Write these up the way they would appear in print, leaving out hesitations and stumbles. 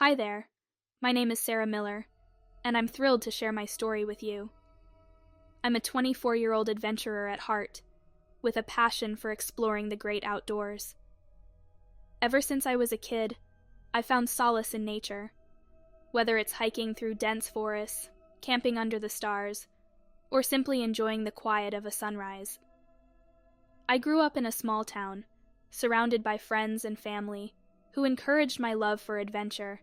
Hi there. My name is Sarah Miller, and I'm thrilled to share my story with you. I'm a 24-year-old adventurer at heart, with a passion for exploring the great outdoors. Ever since I was a kid, I found solace in nature, whether it's hiking through dense forests, camping under the stars, or simply enjoying the quiet of a sunrise. I grew up in a small town, surrounded by friends and family who encouraged my love for adventure.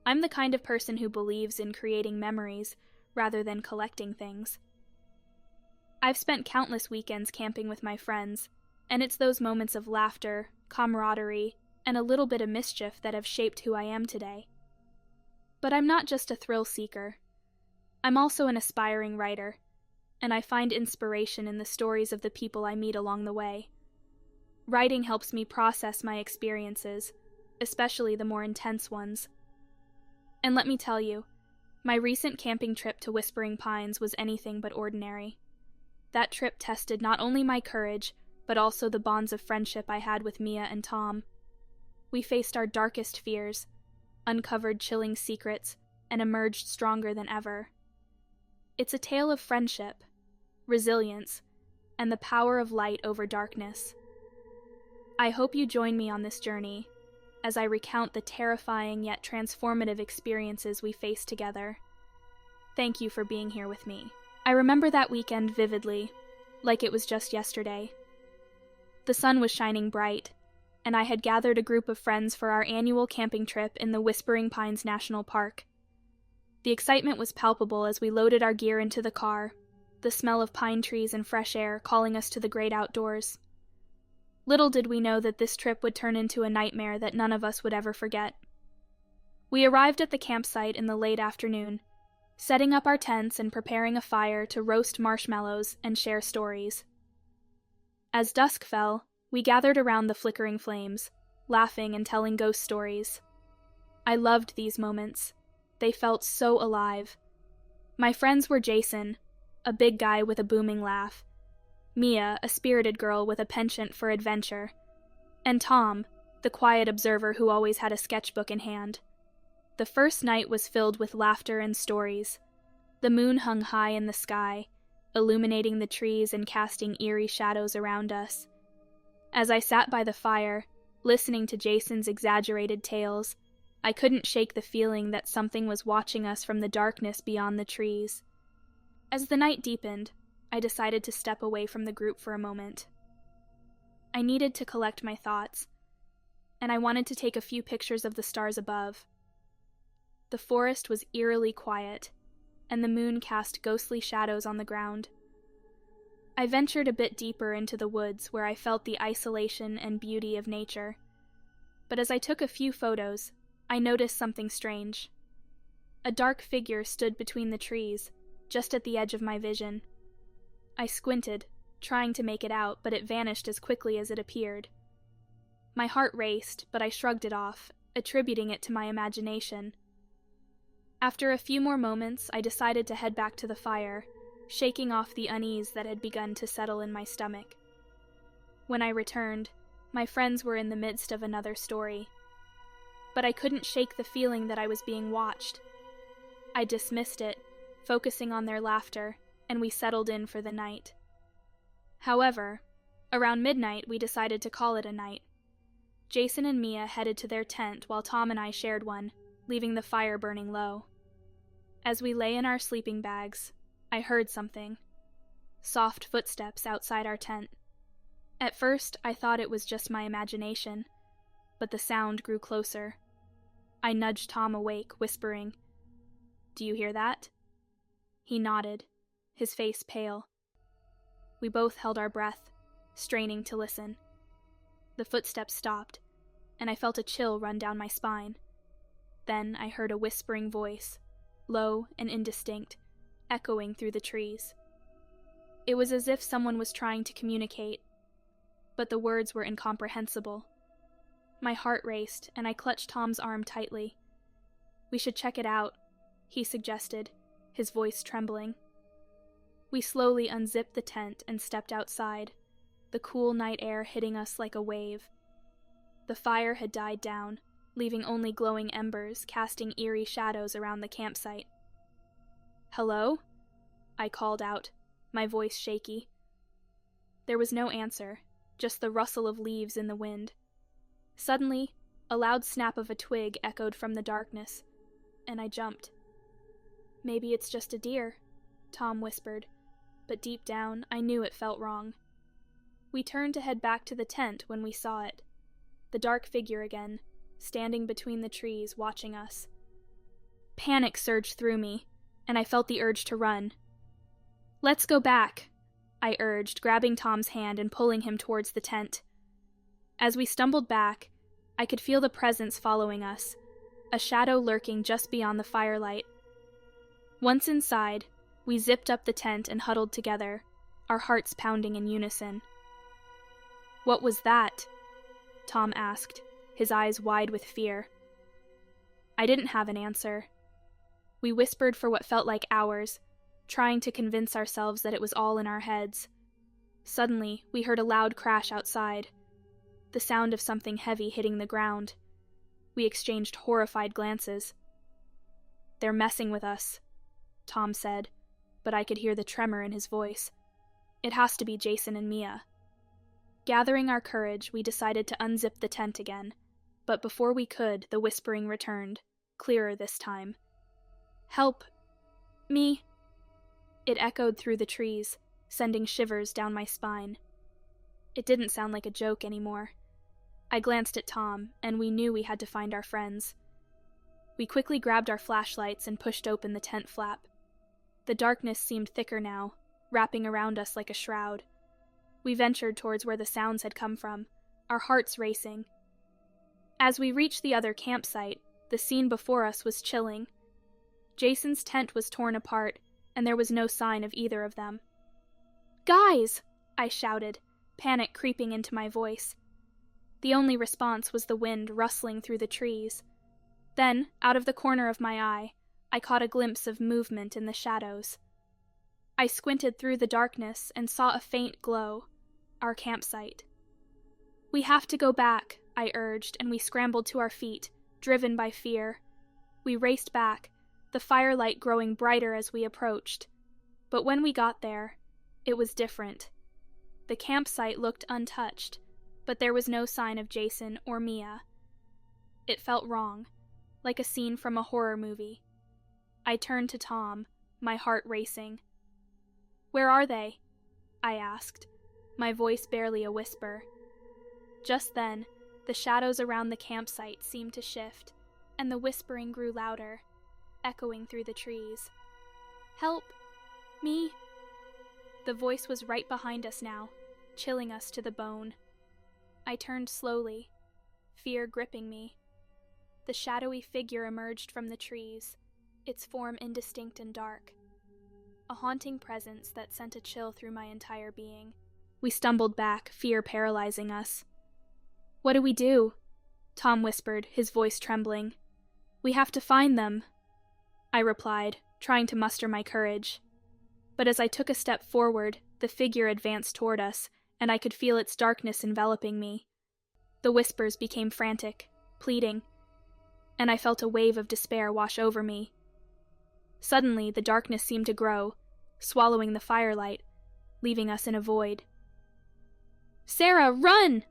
I'm the kind of person who believes in creating memories rather than collecting things. I've spent countless weekends camping with my friends, and it's those moments of laughter, camaraderie, and a little bit of mischief that have shaped who I am today. But I'm not just a thrill seeker. I'm also an aspiring writer, and I find inspiration in the stories of the people I meet along the way. Writing helps me process my experiences, especially the more intense ones. And let me tell you, my recent camping trip to Whispering Pines was anything but ordinary. That trip tested not only my courage, but also the bonds of friendship I had with Mia and Tom. We faced our darkest fears, uncovered chilling secrets, and emerged stronger than ever. It's a tale of friendship, resilience, and the power of light over darkness. I hope you join me on this journey as I recount the terrifying yet transformative experiences we faced together. Thank you for being here with me. I remember that weekend vividly, like it was just yesterday. The sun was shining bright, and I had gathered a group of friends for our annual camping trip in the Whispering Pines National Park. The excitement was palpable as we loaded our gear into the car, the smell of pine trees and fresh air calling us to the great outdoors. Little did we know that this trip would turn into a nightmare that none of us would ever forget. We arrived at the campsite in the late afternoon, setting up our tents and preparing a fire to roast marshmallows and share stories. As dusk fell, we gathered around the flickering flames, laughing and telling ghost stories. I loved these moments. They felt so alive. My friends were Jason, a big guy with a booming laugh, Mia, a spirited girl with a penchant for adventure, and Tom, the quiet observer who always had a sketchbook in hand. The first night was filled with laughter and stories. The moon hung high in the sky, illuminating the trees and casting eerie shadows around us. As I sat by the fire, listening to Jason's exaggerated tales, I couldn't shake the feeling that something was watching us from the darkness beyond the trees. As the night deepened, I decided to step away from the group for a moment. I needed to collect my thoughts, and I wanted to take a few pictures of the stars above. The forest was eerily quiet, and the moon cast ghostly shadows on the ground. I ventured a bit deeper into the woods where I felt the isolation and beauty of nature. But as I took a few photos, I noticed something strange. A dark figure stood between the trees, just at the edge of my vision. I squinted, trying to make it out, but it vanished as quickly as it appeared. My heart raced, but I shrugged it off, attributing it to my imagination. After a few more moments, I decided to head back to the fire, shaking off the unease that had begun to settle in my stomach. When I returned, my friends were in the midst of another story. But I couldn't shake the feeling that I was being watched. I dismissed it, focusing on their laughter, and we settled in for the night. However, around midnight we decided to call it a night. Jason and Mia headed to their tent while Tom and I shared one, leaving the fire burning low. As we lay in our sleeping bags, I heard something. Soft footsteps outside our tent. At first, I thought it was just my imagination, but the sound grew closer. I nudged Tom awake, whispering, "Do you hear that?" He nodded, his face pale. We both held our breath, straining to listen. The footsteps stopped, and I felt a chill run down my spine. Then I heard a whispering voice, low and indistinct, echoing through the trees. It was as if someone was trying to communicate, but the words were incomprehensible. My heart raced, and I clutched Tom's arm tightly. "We should check it out," he suggested, his voice trembling. We slowly unzipped the tent and stepped outside, the cool night air hitting us like a wave. The fire had died down, leaving only glowing embers casting eerie shadows around the campsite. "Hello?" I called out, my voice shaky. There was no answer, just the rustle of leaves in the wind. Suddenly, a loud snap of a twig echoed from the darkness, and I jumped. "Maybe it's just a deer," Tom whispered, but deep down I knew it felt wrong. We turned to head back to the tent when we saw it. The dark figure again, standing between the trees, watching us. Panic surged through me, and I felt the urge to run. "Let's go back," I urged, grabbing Tom's hand and pulling him towards the tent. As we stumbled back, I could feel the presence following us, a shadow lurking just beyond the firelight. Once inside, we zipped up the tent and huddled together, our hearts pounding in unison. "What was that?" Tom asked, his eyes wide with fear. I didn't have an answer. We whispered for what felt like hours, trying to convince ourselves that it was all in our heads. Suddenly, we heard a loud crash outside, the sound of something heavy hitting the ground. We exchanged horrified glances. "They're messing with us," Tom said, but I could hear the tremor in his voice. "It has to be Jason and Mia." Gathering our courage, we decided to unzip the tent again, but before we could, the whispering returned, clearer this time. "Help! Me!" It echoed through the trees, sending shivers down my spine. It didn't sound like a joke anymore. I glanced at Tom, and we knew we had to find our friends. We quickly grabbed our flashlights and pushed open the tent flap. The darkness seemed thicker now, wrapping around us like a shroud. We ventured towards where the sounds had come from, our hearts racing. As we reached the other campsite, the scene before us was chilling. Jason's tent was torn apart, and there was no sign of either of them. "Guys!" I shouted, panic creeping into my voice. The only response was the wind rustling through the trees. Then, out of the corner of my eye, I caught a glimpse of movement in the shadows. I squinted through the darkness and saw a faint glow, our campsite. "We have to go back," I urged, and we scrambled to our feet, driven by fear. We raced back, the firelight growing brighter as we approached. But when we got there, it was different. The campsite looked untouched, but there was no sign of Jason or Mia. It felt wrong, like a scene from a horror movie. I turned to Tom, my heart racing. "Where are they?" I asked, my voice barely a whisper. Just then, the shadows around the campsite seemed to shift, and the whispering grew louder, echoing through the trees. "Help! Me!" The voice was right behind us now, chilling us to the bone. I turned slowly, fear gripping me. The shadowy figure emerged from the trees, its form indistinct and dark. A haunting presence that sent a chill through my entire being. We stumbled back, fear paralyzing us. "What do we do?" Tom whispered, his voice trembling. "We have to find them," I replied, trying to muster my courage. But as I took a step forward, the figure advanced toward us, and I could feel its darkness enveloping me. The whispers became frantic, pleading, and I felt a wave of despair wash over me. Suddenly, the darkness seemed to grow, swallowing the firelight, leaving us in a void. "Sarah, run!"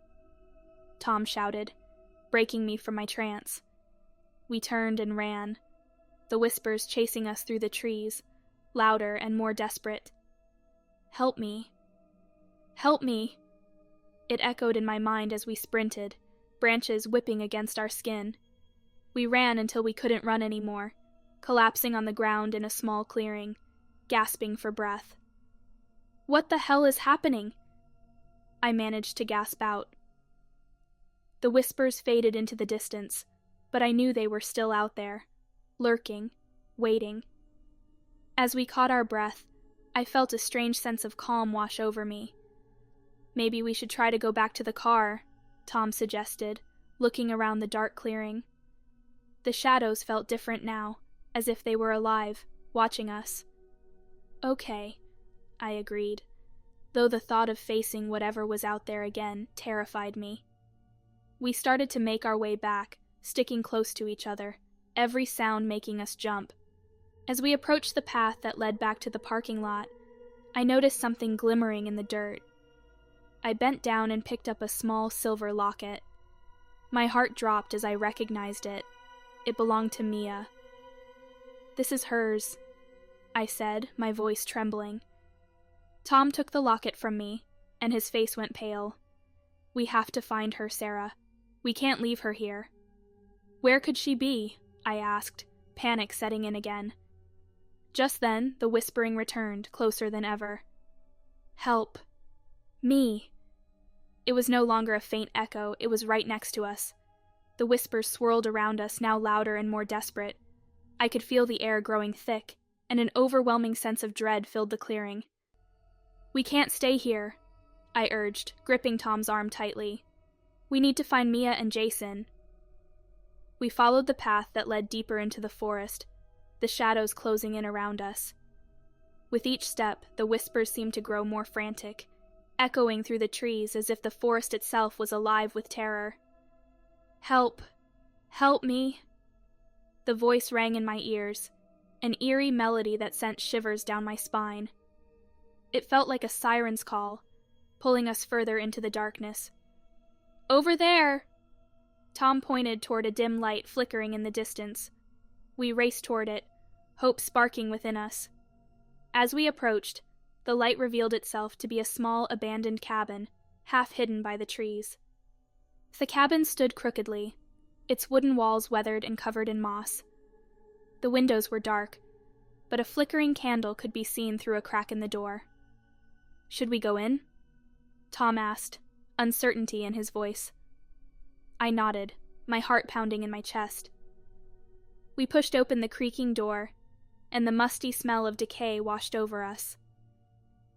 Tom shouted, breaking me from my trance. We turned and ran, the whispers chasing us through the trees, louder and more desperate. "Help me! Help me!" It echoed in my mind as we sprinted, branches whipping against our skin. We ran until we couldn't run anymore, collapsing on the ground in a small clearing, gasping for breath. "What the hell is happening?" I managed to gasp out. The whispers faded into the distance, but I knew they were still out there, lurking, waiting. As we caught our breath, I felt a strange sense of calm wash over me. "Maybe we should try to go back to the car," Tom suggested, looking around the dark clearing. The shadows felt different now, as if they were alive, watching us. "Okay," I agreed, though the thought of facing whatever was out there again terrified me. We started to make our way back, sticking close to each other, every sound making us jump. As we approached the path that led back to the parking lot, I noticed something glimmering in the dirt. I bent down and picked up a small silver locket. My heart dropped as I recognized it. It belonged to Mia. "This is hers," I said, my voice trembling. Tom took the locket from me, and his face went pale. "We have to find her, Sarah. We can't leave her here." "Where could she be?" I asked, panic setting in again. Just then, the whispering returned, closer than ever. "Help. Me." It was no longer a faint echo, it was right next to us. The whispers swirled around us, now louder and more desperate. I could feel the air growing thick, and an overwhelming sense of dread filled the clearing. "We can't stay here," I urged, gripping Tom's arm tightly. "We need to find Mia and Jason." We followed the path that led deeper into the forest, the shadows closing in around us. With each step, the whispers seemed to grow more frantic, echoing through the trees as if the forest itself was alive with terror. "Help! Help me!" The voice rang in my ears, an eerie melody that sent shivers down my spine. It felt like a siren's call, pulling us further into the darkness. "Over there!" Tom pointed toward a dim light flickering in the distance. We raced toward it, hope sparking within us. As we approached, the light revealed itself to be a small abandoned cabin, half hidden by the trees. The cabin stood crookedly, its wooden walls weathered and covered in moss. The windows were dark, but a flickering candle could be seen through a crack in the door. "Should we go in?" Tom asked, uncertainty in his voice. I nodded, my heart pounding in my chest. We pushed open the creaking door, and the musty smell of decay washed over us.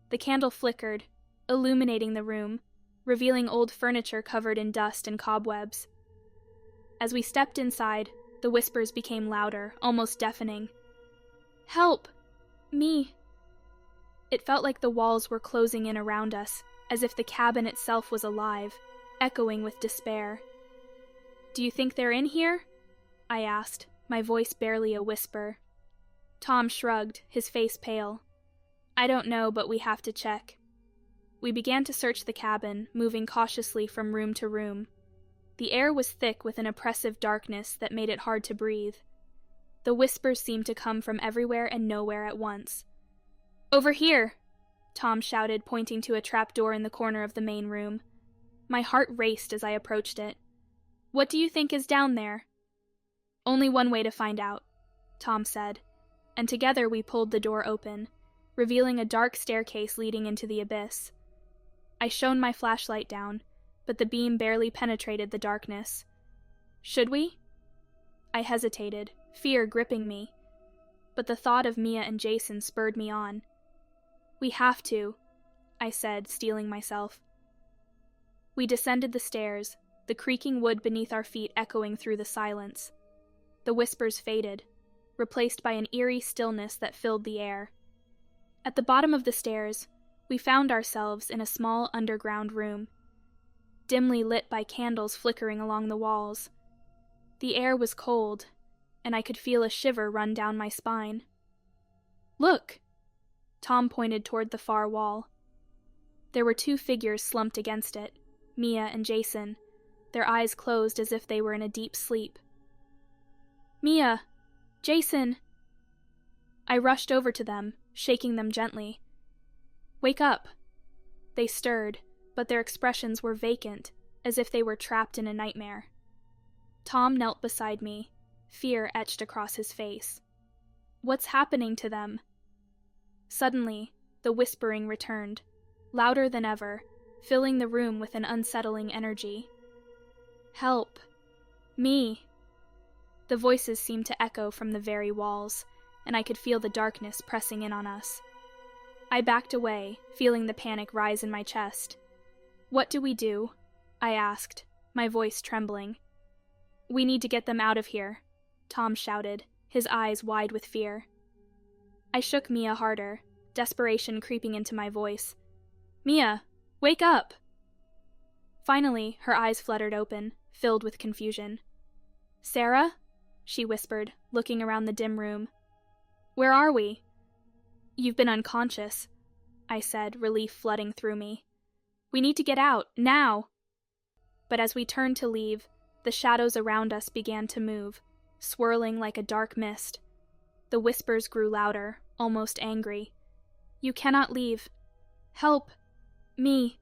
The candle flickered, illuminating the room, revealing old furniture covered in dust and cobwebs. As we stepped inside, the whispers became louder, almost deafening. "Help! Me!" It felt like the walls were closing in around us, as if the cabin itself was alive, echoing with despair. "Do you think they're in here?" I asked, my voice barely a whisper. Tom shrugged, his face pale. "I don't know, but we have to check." We began to search the cabin, moving cautiously from room to room. The air was thick with an oppressive darkness that made it hard to breathe. The whispers seemed to come from everywhere and nowhere at once. "Over here!" Tom shouted, pointing to a trapdoor in the corner of the main room. My heart raced as I approached it. "What do you think is down there?" "Only one way to find out," Tom said, and together we pulled the door open, revealing a dark staircase leading into the abyss. I shone my flashlight down, but the beam barely penetrated the darkness. "Should we?" I hesitated, fear gripping me, but the thought of Mia and Jason spurred me on. "We have to," I said, steeling myself. We descended the stairs, the creaking wood beneath our feet echoing through the silence. The whispers faded, replaced by an eerie stillness that filled the air. At the bottom of the stairs, we found ourselves in a small underground room, dimly lit by candles flickering along the walls. The air was cold, and I could feel a shiver run down my spine. "Look!" Tom pointed toward the far wall. There were two figures slumped against it, Mia and Jason, their eyes closed as if they were in a deep sleep. "Mia! Jason!" I rushed over to them, shaking them gently. "Wake up!" They stirred, but their expressions were vacant, as if they were trapped in a nightmare. Tom knelt beside me, fear etched across his face. "What's happening to them?" Suddenly, the whispering returned, louder than ever, filling the room with an unsettling energy. "Help! Me!" The voices seemed to echo from the very walls, and I could feel the darkness pressing in on us. I backed away, feeling the panic rise in my chest. "What do we do?" I asked, my voice trembling. "We need to get them out of here," Tom shouted, his eyes wide with fear. I shook Mia harder, desperation creeping into my voice. "Mia, wake up!" Finally, her eyes fluttered open, filled with confusion. "Sarah?" she whispered, looking around the dim room. "Where are we?" "You've been unconscious," I said, relief flooding through me. "We need to get out, now!" But as we turned to leave, the shadows around us began to move, swirling like a dark mist. The whispers grew louder, almost angry. "You cannot leave. Help! Me!"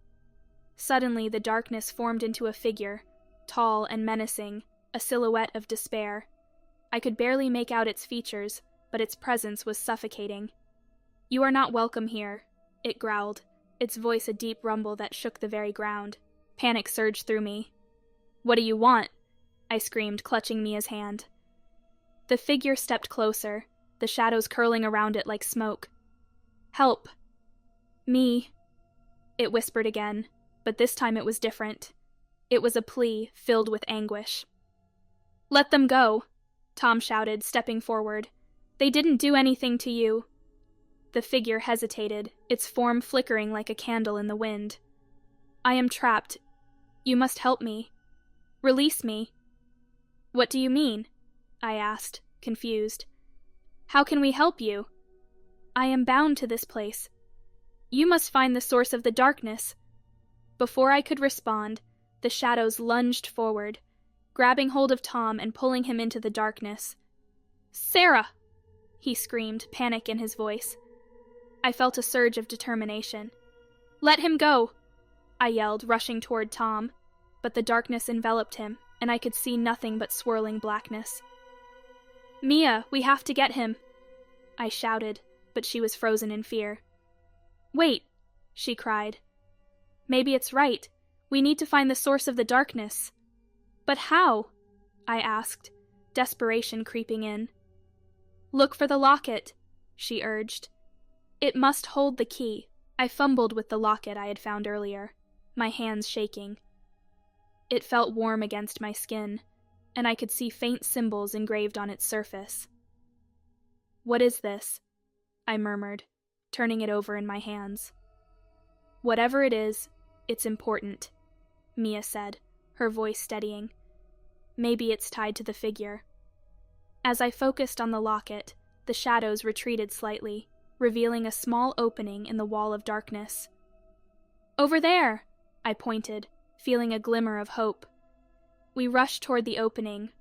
Suddenly, the darkness formed into a figure, tall and menacing, a silhouette of despair. I could barely make out its features, but its presence was suffocating. "You are not welcome here," it growled, its voice a deep rumble that shook the very ground. Panic surged through me. "What do you want?" I screamed, clutching Mia's hand. The figure stepped closer, the shadows curling around it like smoke. "Help! Me!" It whispered again, but this time it was different. It was a plea filled with anguish. "Let them go," Tom shouted, stepping forward. "They didn't do anything to you." The figure hesitated, its form flickering like a candle in the wind. "I am trapped. You must help me. Release me." "What do you mean?" I asked, confused. "How can we help you?" "I am bound to this place. You must find the source of the darkness." Before I could respond, the shadows lunged forward, grabbing hold of Tom and pulling him into the darkness. "Sarah!" he screamed, panic in his voice. I felt a surge of determination. "Let him go!" I yelled, rushing toward Tom, but the darkness enveloped him, and I could see nothing but swirling blackness. "Mia, we have to get him!" I shouted, but she was frozen in fear. "Wait!" she cried. "Maybe it's right. We need to find the source of the darkness." "But how?" I asked, desperation creeping in. "Look for the locket," she urged. "It must hold the key." I fumbled with the locket I had found earlier, my hands shaking. It felt warm against my skin, and I could see faint symbols engraved on its surface. "What is this?" I murmured, turning it over in my hands. "Whatever it is, it's important," Mia said, her voice steadying. "Maybe it's tied to the figure." As I focused on the locket, the shadows retreated slightly, revealing a small opening in the wall of darkness. "Over there!" I pointed, feeling a glimmer of hope. We rushed toward the opening,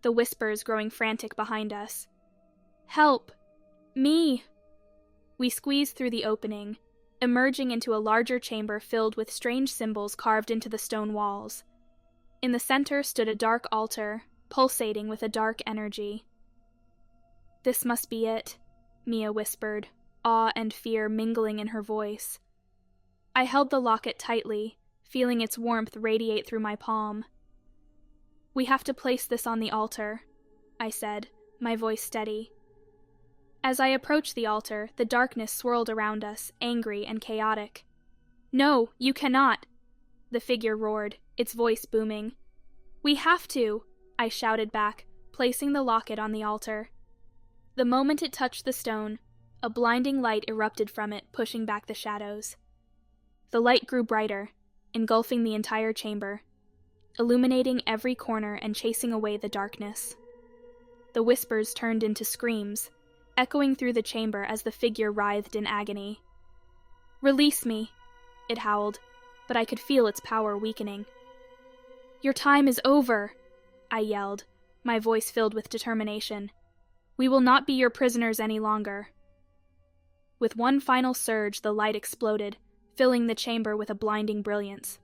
the whispers growing frantic behind us. "Help! Me!" We squeezed through the opening, emerging into a larger chamber filled with strange symbols carved into the stone walls. In the center stood a dark altar, pulsating with a dark energy. "This must be it," Mia whispered, awe and fear mingling in her voice. I held the locket tightly, feeling its warmth radiate through my palm. "We have to place this on the altar," I said, my voice steady. As I approached the altar, the darkness swirled around us, angry and chaotic. "No, you cannot!" the figure roared, its voice booming. "We have to!" I shouted back, placing the locket on the altar. The moment it touched the stone, a blinding light erupted from it, pushing back the shadows. The light grew brighter, engulfing the entire chamber, illuminating every corner and chasing away the darkness. The whispers turned into screams, echoing through the chamber as the figure writhed in agony. "Release me," it howled, but I could feel its power weakening. "Your time is over," I yelled, my voice filled with determination. "We will not be your prisoners any longer." With one final surge, the light exploded, filling the chamber with a blinding brilliance.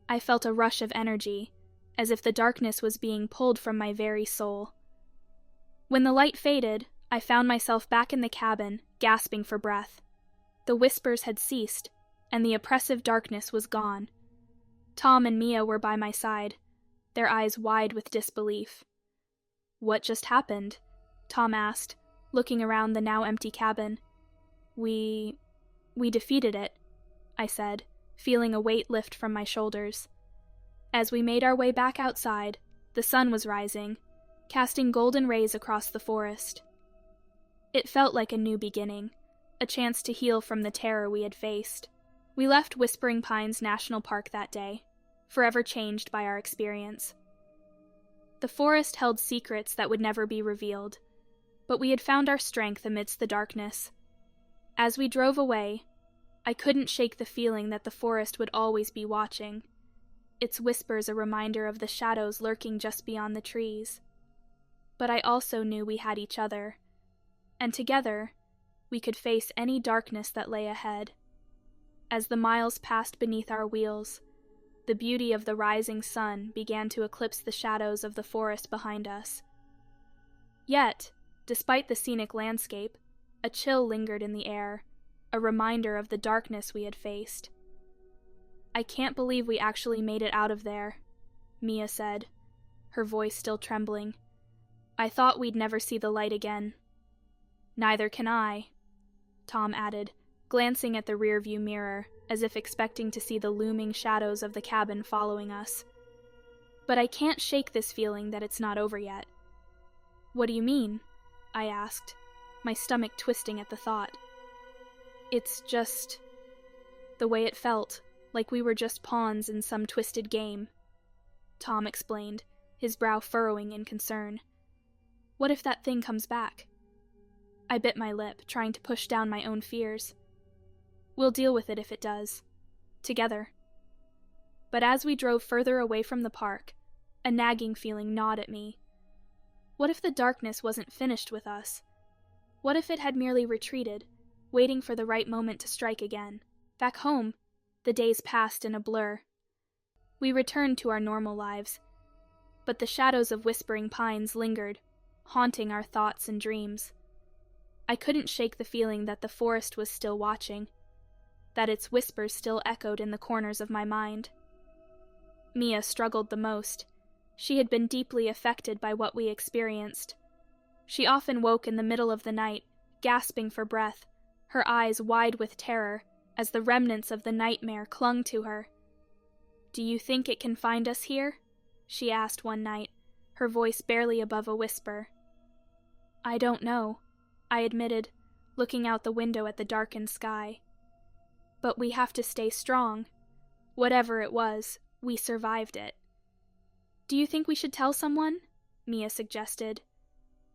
I felt a rush of energy, as if the darkness was being pulled from my very soul. When the light faded, I found myself back in the cabin, gasping for breath. The whispers had ceased, and the oppressive darkness was gone. Tom and Mia were by my side, their eyes wide with disbelief. "What just happened?" Tom asked, looking around the now empty cabin. We defeated it," I said, feeling a weight lift from my shoulders. As we made our way back outside, the sun was rising, casting golden rays across the forest. It felt like a new beginning, a chance to heal from the terror we had faced. We left Whispering Pines National Park that day, forever changed by our experience. The forest held secrets that would never be revealed, but we had found our strength amidst the darkness. As we drove away, I couldn't shake the feeling that the forest would always be watching, its whispers a reminder of the shadows lurking just beyond the trees. But I also knew we had each other, and together, we could face any darkness that lay ahead. As the miles passed beneath our wheels, the beauty of the rising sun began to eclipse the shadows of the forest behind us. Yet, despite the scenic landscape, a chill lingered in the air, a reminder of the darkness we had faced. "I can't believe we actually made it out of there," Mia said, her voice still trembling. "I thought we'd never see the light again." "Neither can I," Tom added, glancing at the rearview mirror, as if expecting to see the looming shadows of the cabin following us. "But I can't shake this feeling that it's not over yet." "What do you mean?" I asked, my stomach twisting at the thought. "It's just the way it felt, like we were just pawns in some twisted game," Tom explained, his brow furrowing in concern. "What if that thing comes back?" I bit my lip, trying to push down my own fears. "We'll deal with it if it does. Together." But as we drove further away from the park, a nagging feeling gnawed at me. What if the darkness wasn't finished with us? What if it had merely retreated, waiting for the right moment to strike again? Back home, the days passed in a blur. We returned to our normal lives, but the shadows of whispering pines lingered, haunting our thoughts and dreams. I couldn't shake the feeling that the forest was still watching, that its whispers still echoed in the corners of my mind. Mia struggled the most. She had been deeply affected by what we experienced. She often woke in the middle of the night, gasping for breath, her eyes wide with terror, as the remnants of the nightmare clung to her. "Do you think it can find us here?" she asked one night, her voice barely above a whisper. "I don't know," I admitted, looking out the window at the darkened sky. "But we have to stay strong. Whatever it was, we survived it." "Do you think we should tell someone?" Mia suggested.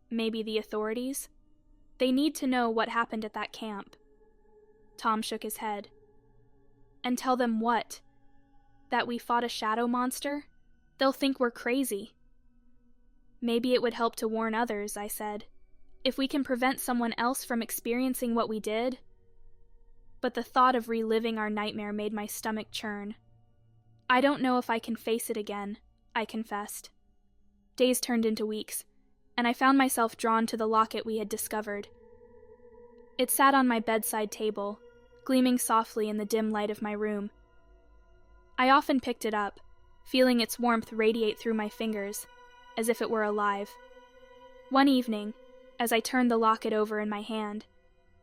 "Maybe the authorities? They need to know what happened at that camp." Tom shook his head. "And tell them what? That we fought a shadow monster? They'll think we're crazy." "Maybe it would help to warn others," I said. "If we can prevent someone else from experiencing what we did." But the thought of reliving our nightmare made my stomach churn. "I don't know if I can face it again," I confessed. Days turned into weeks, and I found myself drawn to the locket we had discovered. It sat on my bedside table, gleaming softly in the dim light of my room. I often picked it up, feeling its warmth radiate through my fingers, as if it were alive. One evening, as I turned the locket over in my hand,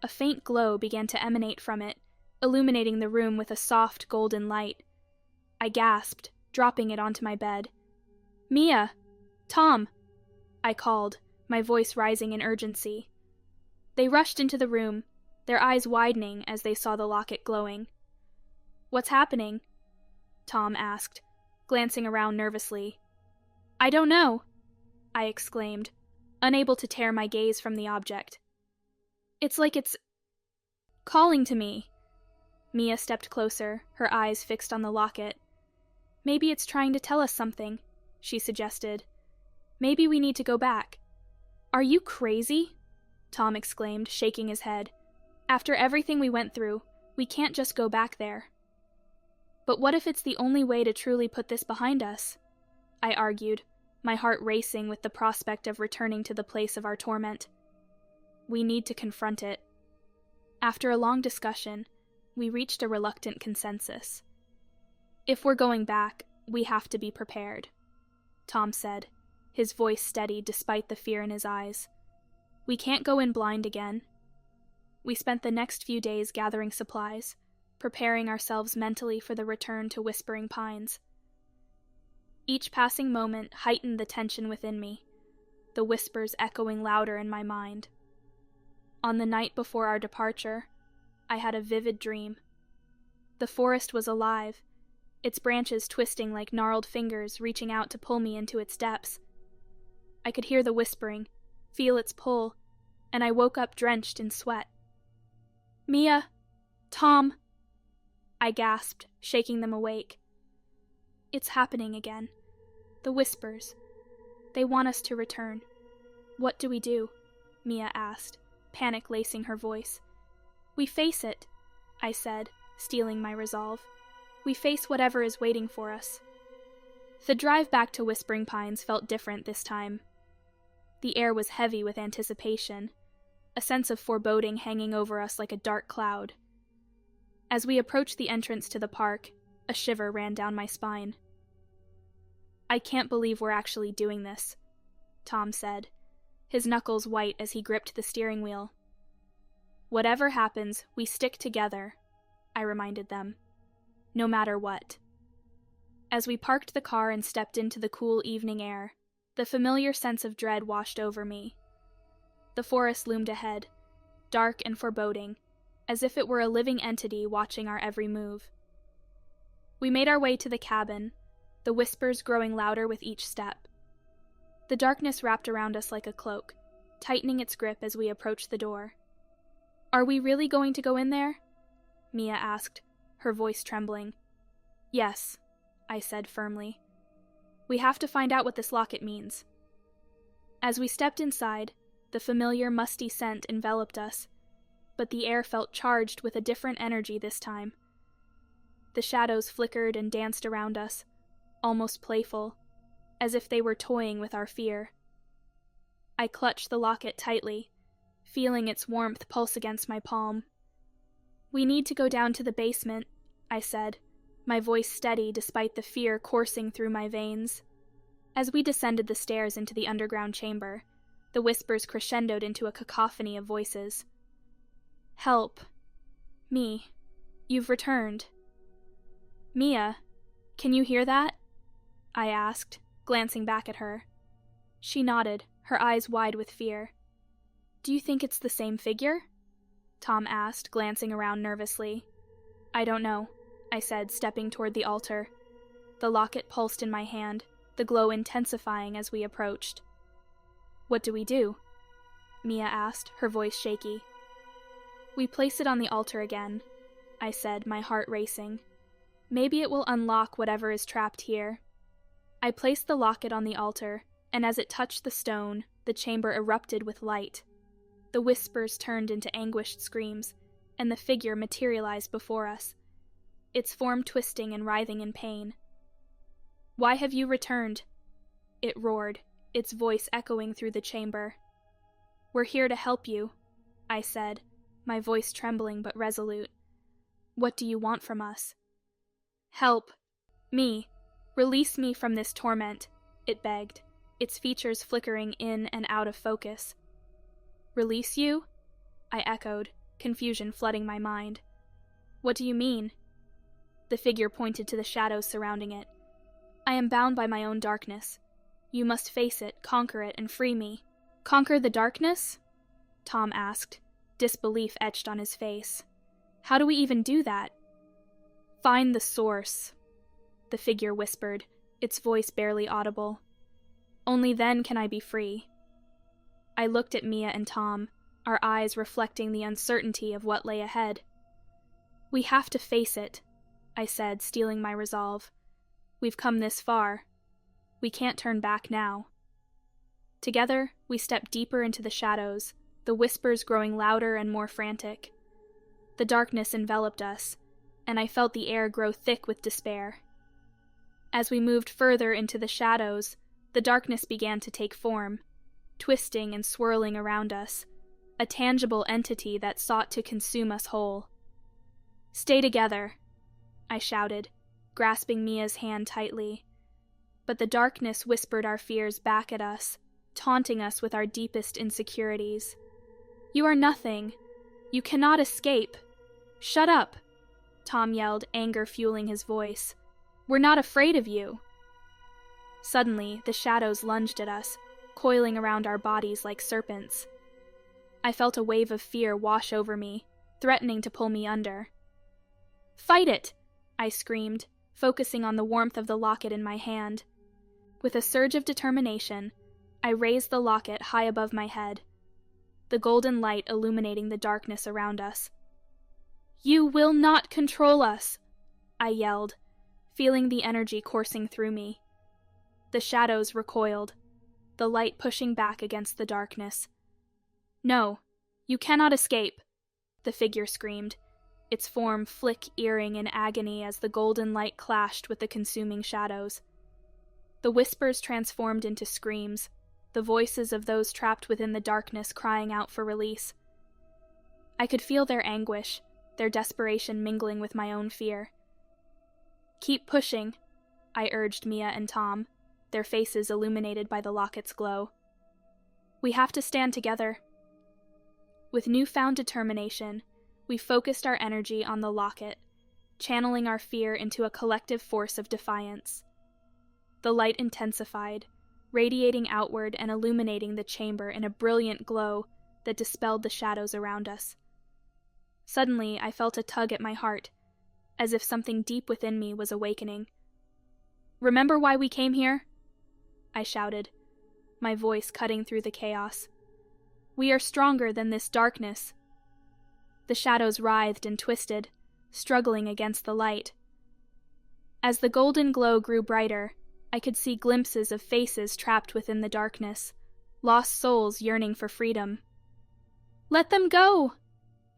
a faint glow began to emanate from it, illuminating the room with a soft golden light. I gasped, dropping it onto my bed. "Mia! Tom!" I called, my voice rising in urgency. They rushed into the room, their eyes widening as they saw the locket glowing. "What's happening?" Tom asked, glancing around nervously. "I don't know," I exclaimed, unable to tear my gaze from the object. "It's like it's calling to me." Mia stepped closer, her eyes fixed on the locket. "Maybe it's trying to tell us something," she suggested. "Maybe we need to go back." "Are you crazy?" Tom exclaimed, shaking his head. "After everything we went through, we can't just go back there." "But what if it's the only way to truly put this behind us?" I argued, my heart racing with the prospect of returning to the place of our torment. "We need to confront it." After a long discussion, we reached a reluctant consensus. "If we're going back, we have to be prepared," Tom said, his voice steady despite the fear in his eyes. "We can't go in blind again." We spent the next few days gathering supplies, preparing ourselves mentally for the return to Whispering Pines. Each passing moment heightened the tension within me, the whispers echoing louder in my mind. On the night before our departure, I had a vivid dream. The forest was alive, its branches twisting like gnarled fingers reaching out to pull me into its depths. I could hear the whispering, feel its pull, and I woke up drenched in sweat. "Mia! Tom!" I gasped, shaking them awake. "It's happening again. The whispers. They want us to return. What do we do?" Mia asked, panic lacing her voice. "We face it," I said, steeling my resolve. "We face whatever is waiting for us." The drive back to Whispering Pines felt different this time. The air was heavy with anticipation, a sense of foreboding hanging over us like a dark cloud. As we approached the entrance to the park, a shiver ran down my spine. "I can't believe we're actually doing this," Tom said, his knuckles white as he gripped the steering wheel. "Whatever happens, we stick together," I reminded them. "No matter what." As we parked the car and stepped into the cool evening air, the familiar sense of dread washed over me. The forest loomed ahead, dark and foreboding, as if it were a living entity watching our every move. We made our way to the cabin, the whispers growing louder with each step. The darkness wrapped around us like a cloak, tightening its grip as we approached the door. "Are we really going to go in there?" Mia asked, her voice trembling. "Yes," I said firmly. "We have to find out what this locket means." As we stepped inside, the familiar musty scent enveloped us, but the air felt charged with a different energy this time. The shadows flickered and danced around us, almost playful, as if they were toying with our fear. I clutched the locket tightly, feeling its warmth pulse against my palm. "We need to go down to the basement," I said, my voice steady despite the fear coursing through my veins. As we descended the stairs into the underground chamber, the whispers crescendoed into a cacophony of voices. "Help. Me. You've returned." "Mia, can you hear that?" I asked, glancing back at her. She nodded, her eyes wide with fear. "Do you think it's the same figure?" Tom asked, glancing around nervously. "I don't know," I said, stepping toward the altar. The locket pulsed in my hand, the glow intensifying as we approached. "What do we do?" Mia asked, her voice shaky. "We place it on the altar again," I said, my heart racing. "Maybe it will unlock whatever is trapped here." I placed the locket on the altar, and as it touched the stone, the chamber erupted with light. The whispers turned into anguished screams, and the figure materialized before us, its form twisting and writhing in pain. "Why have you returned?" It roared, its voice echoing through the chamber. "We're here to help you," I said, my voice trembling but resolute. "What do you want from us?" "Help. Me. Release me from this torment," it begged, its features flickering in and out of focus. "Release you?" I echoed, confusion flooding my mind. "What do you mean?" The figure pointed to the shadows surrounding it. "I am bound by my own darkness. You must face it, conquer it, and free me." "Conquer the darkness?" Tom asked, disbelief etched on his face. "How do we even do that?" "Find the source," the figure whispered, its voice barely audible. "Only then can I be free." I looked at Mia and Tom, our eyes reflecting the uncertainty of what lay ahead. "We have to face it," I said, steeling my resolve. "We've come this far. We can't turn back now." Together, we stepped deeper into the shadows, the whispers growing louder and more frantic. The darkness enveloped us, and I felt the air grow thick with despair. As we moved further into the shadows, the darkness began to take form, twisting and swirling around us, a tangible entity that sought to consume us whole. "Stay together," I shouted, grasping Mia's hand tightly. But the darkness whispered our fears back at us, taunting us with our deepest insecurities. "You are nothing. You cannot escape. Shut up," Tom yelled, anger fueling his voice. "We're not afraid of you." Suddenly, the shadows lunged at us, coiling around our bodies like serpents. I felt a wave of fear wash over me, threatening to pull me under. "Fight it!" I screamed, focusing on the warmth of the locket in my hand. With a surge of determination, I raised the locket high above my head, the golden light illuminating the darkness around us. "You will not control us!" I yelled, feeling the energy coursing through me. The shadows recoiled, the light pushing back against the darkness. "No, you cannot escape," the figure screamed, its form flick-earing in agony as the golden light clashed with the consuming shadows. The whispers transformed into screams, the voices of those trapped within the darkness crying out for release. I could feel their anguish, their desperation mingling with my own fear. "Keep pushing," I urged Mia and Tom, their faces illuminated by the locket's glow. "We have to stand together." With newfound determination, we focused our energy on the locket, channeling our fear into a collective force of defiance. The light intensified, radiating outward and illuminating the chamber in a brilliant glow that dispelled the shadows around us. Suddenly, I felt a tug at my heart, as if something deep within me was awakening. "Remember why we came here?" I shouted, my voice cutting through the chaos. "We are stronger than this darkness." The shadows writhed and twisted, struggling against the light. As the golden glow grew brighter, I could see glimpses of faces trapped within the darkness, lost souls yearning for freedom. "Let them go!"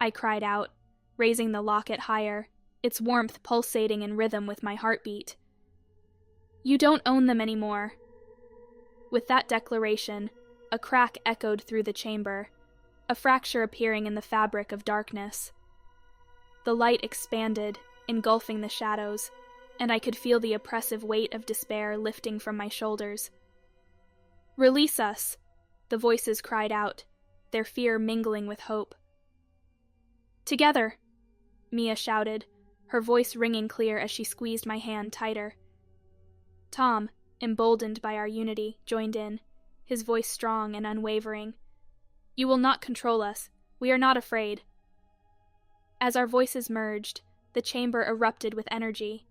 I cried out, raising the locket higher, its warmth pulsating in rhythm with my heartbeat. "You don't own them anymore." With that declaration, a crack echoed through the chamber, a fracture appearing in the fabric of darkness. The light expanded, engulfing the shadows, and I could feel the oppressive weight of despair lifting from my shoulders. "Release us!" the voices cried out, their fear mingling with hope. "Together!" Mia shouted, her voice ringing clear as she squeezed my hand tighter. Tom, emboldened by our unity, joined in, his voice strong and unwavering. "You will not control us. We are not afraid." As our voices merged, the chamber erupted with energy.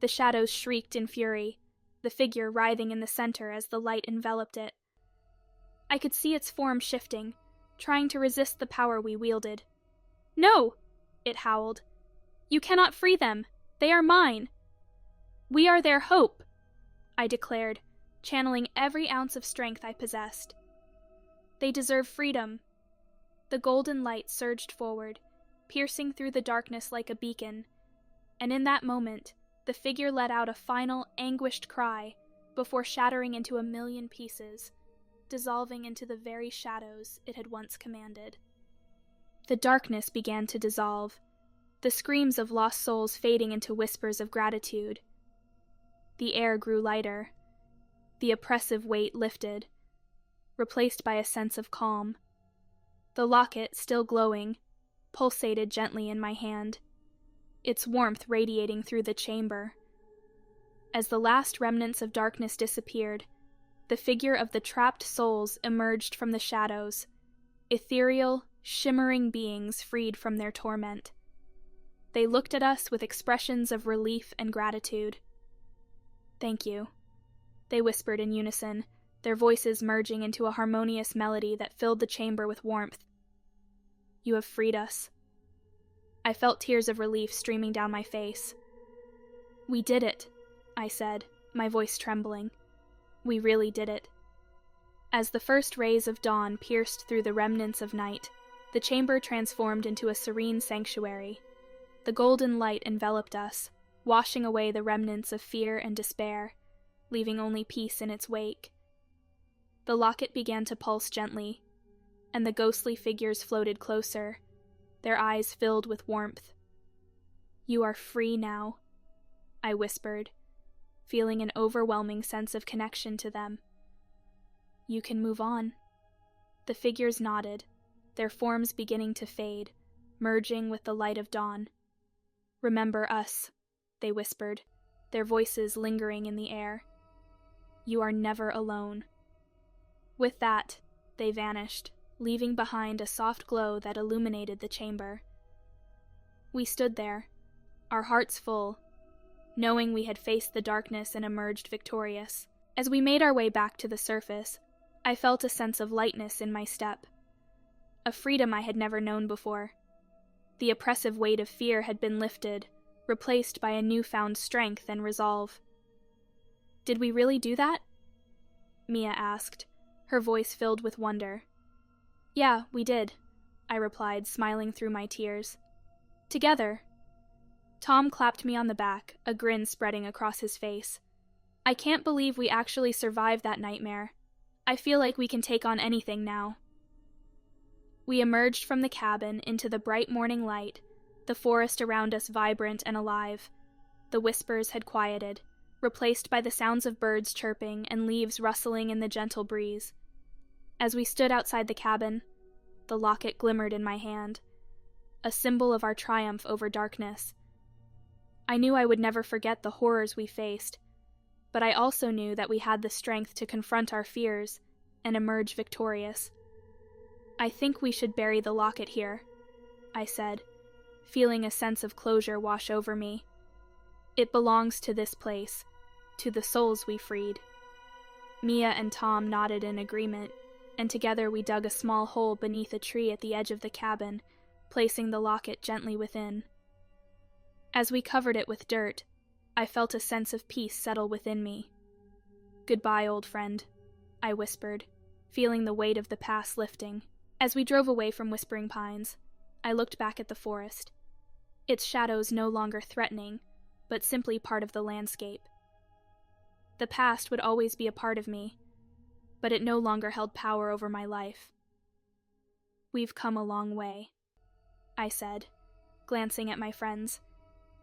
The shadows shrieked in fury, the figure writhing in the center as the light enveloped it. I could see its form shifting, trying to resist the power we wielded. "No!" it howled. "You cannot free them. They are mine." "We are their hope," I declared, channeling every ounce of strength I possessed. "They deserve freedom." The golden light surged forward, piercing through the darkness like a beacon, and in that moment, the figure let out a final, anguished cry before shattering into a million pieces, dissolving into the very shadows it had once commanded. The darkness began to dissolve, the screams of lost souls fading into whispers of gratitude. The air grew lighter, the oppressive weight lifted, replaced by a sense of calm. The locket, still glowing, pulsated gently in my hand, its warmth radiating through the chamber. As the last remnants of darkness disappeared, the figure of the trapped souls emerged from the shadows, ethereal, shimmering beings freed from their torment. They looked at us with expressions of relief and gratitude. "Thank you," they whispered in unison, their voices merging into a harmonious melody that filled the chamber with warmth. "You have freed us." I felt tears of relief streaming down my face. "We did it," I said, my voice trembling. "We really did it." As the first rays of dawn pierced through the remnants of night, the chamber transformed into a serene sanctuary. The golden light enveloped us, washing away the remnants of fear and despair, leaving only peace in its wake. The locket began to pulse gently, and the ghostly figures floated closer, their eyes filled with warmth. "You are free now," I whispered, feeling an overwhelming sense of connection to them. "You can move on." The figures nodded, their forms beginning to fade, merging with the light of dawn. "Remember us," they whispered, their voices lingering in the air. "You are never alone." With that, they vanished, leaving behind a soft glow that illuminated the chamber. We stood there, our hearts full, knowing we had faced the darkness and emerged victorious. As we made our way back to the surface, I felt a sense of lightness in my step, a freedom I had never known before. The oppressive weight of fear had been lifted, replaced by a newfound strength and resolve. "Did we really do that?" Mia asked, her voice filled with wonder. "Yeah, we did," I replied, smiling through my tears. "Together." Tom clapped me on the back, a grin spreading across his face. "I can't believe we actually survived that nightmare. I feel like we can take on anything now." We emerged from the cabin into the bright morning light, the forest around us vibrant and alive. The whispers had quieted, replaced by the sounds of birds chirping and leaves rustling in the gentle breeze. As we stood outside the cabin, the locket glimmered in my hand, a symbol of our triumph over darkness. I knew I would never forget the horrors we faced, but I also knew that we had the strength to confront our fears and emerge victorious. "I think we should bury the locket here," I said, feeling a sense of closure wash over me. "It belongs to this place, to the souls we freed." Mia and Tom nodded in agreement, and together we dug a small hole beneath a tree at the edge of the cabin, placing the locket gently within. As we covered it with dirt, I felt a sense of peace settle within me. "Goodbye, old friend," I whispered, feeling the weight of the past lifting. As we drove away from Whispering Pines, I looked back at the forest, its shadows no longer threatening, but simply part of the landscape. The past would always be a part of me, but it no longer held power over my life. "We've come a long way," I said, glancing at my friends,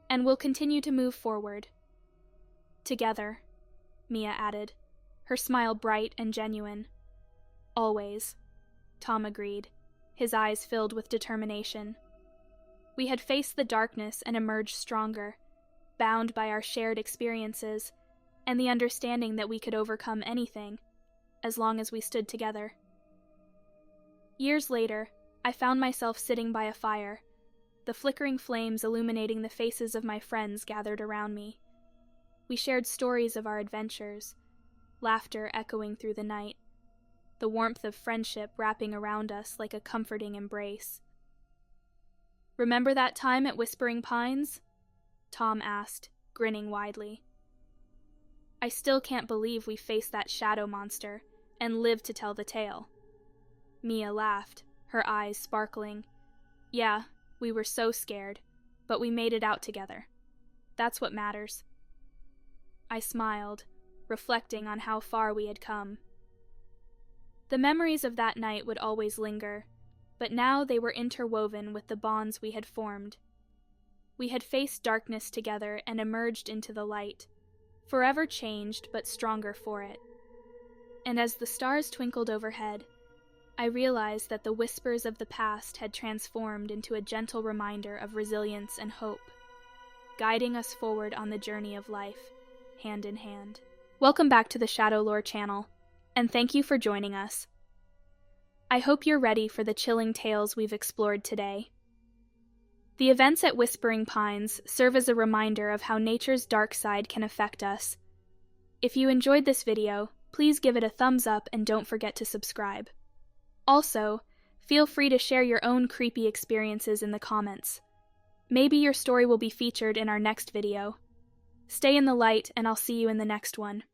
"and we'll continue to move forward." "Together," Mia added, her smile bright and genuine. "Always," Tom agreed, his eyes filled with determination. We had faced the darkness and emerged stronger, bound by our shared experiences and the understanding that we could overcome anything, as long as we stood together. Years later, I found myself sitting by a fire, the flickering flames illuminating the faces of my friends gathered around me. We shared stories of our adventures, laughter echoing through the night, the warmth of friendship wrapping around us like a comforting embrace. "Remember that time at Whispering Pines?" Tom asked, grinning widely. "I still can't believe we faced that shadow monster and lived to tell the tale." Mia laughed, her eyes sparkling. "Yeah, we were so scared, but we made it out together. That's what matters." I smiled, reflecting on how far we had come. The memories of that night would always linger, but now they were interwoven with the bonds we had formed. We had faced darkness together and emerged into the light, forever changed but stronger for it. And as the stars twinkled overhead, I realized that the whispers of the past had transformed into a gentle reminder of resilience and hope, guiding us forward on the journey of life, hand in hand. Welcome back to the ShadowLore channel, and thank you for joining us. I hope you're ready for the chilling tales we've explored today. The events at Whispering Pines serve as a reminder of how nature's dark side can affect us. If you enjoyed this video, please give it a thumbs up and don't forget to subscribe. Also, feel free to share your own creepy experiences in the comments. Maybe your story will be featured in our next video. Stay in the light, and I'll see you in the next one.